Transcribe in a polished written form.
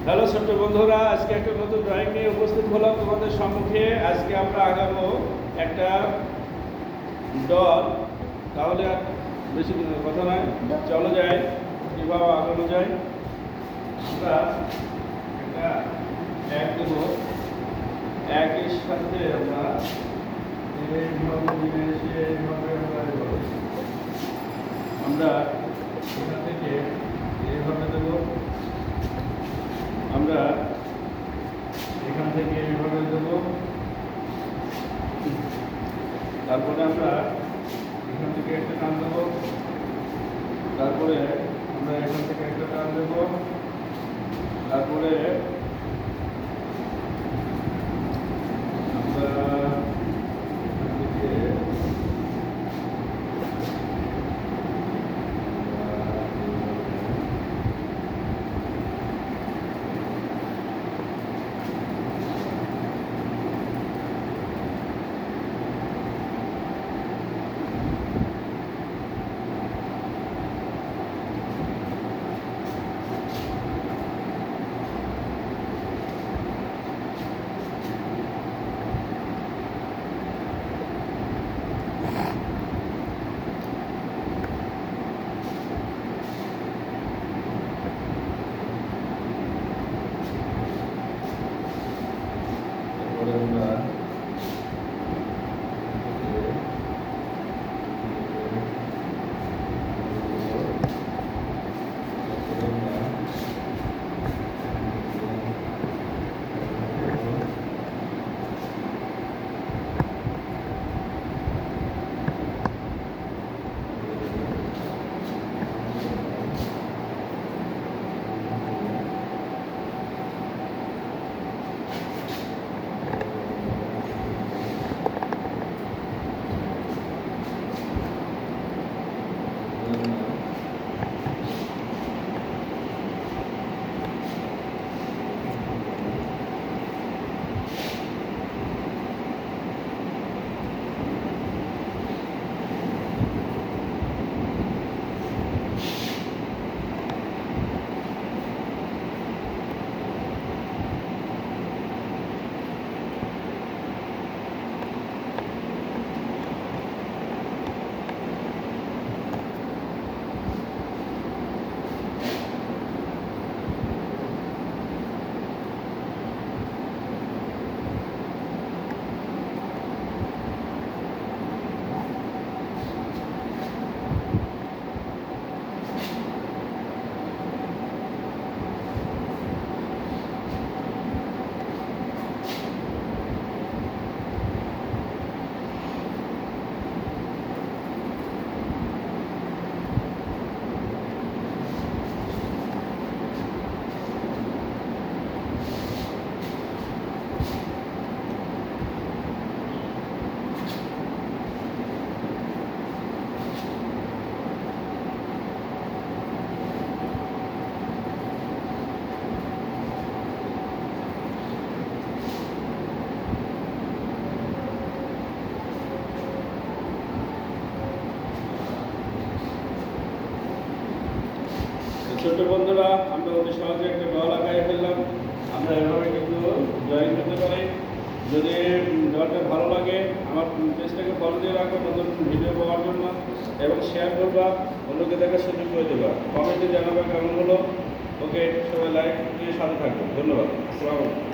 Hello ছোট্ট বন্ধুরা, আজকে একটা নতুন ড্রয়িং নিয়ে উপস্থিত হলাম তোমাদের সম্মুখে। আজকে আমরা আগাবো একটা ডল। তাহলে আর বেশি কথা নয়, চলো যাই কীভাবে আগানো যায়। আমরা একটা এক দেবো, একের সাথে আমরা এইভাবে নিয়ে এসে এইভাবে আমরা এখান থেকে এইভাবে দেবো, আমরা এখান থেকে এইভাবে দেবো, তারপরে আমরা এখান থেকে একটা টান দেবো, তারপরে আমরা এখান থেকে একটা টান দেবো, তারপরে আমরা এখান থেকে ছোট বন্ধুরা, আমরা অতি সহজে একটা ডল আঁকাই ফেললাম। আমরা এভাবে কিন্তু জয়েন করতে পারি। যদি ডলটা ভালো লাগে, আমার পেজটাকে ফলো দিয়ে রাখো নতুন ভিডিও পাওয়ার জন্য, এবং শেয়ার করবা, অন্যকে দেখার সুযোগ করে দেবা। কমেন্টে জানাবা কেমন হলো। ওকে, সবাই লাইক দিয়ে সাথে থাকবে। ধন্যবাদ। আসসালামু আলাইকুম।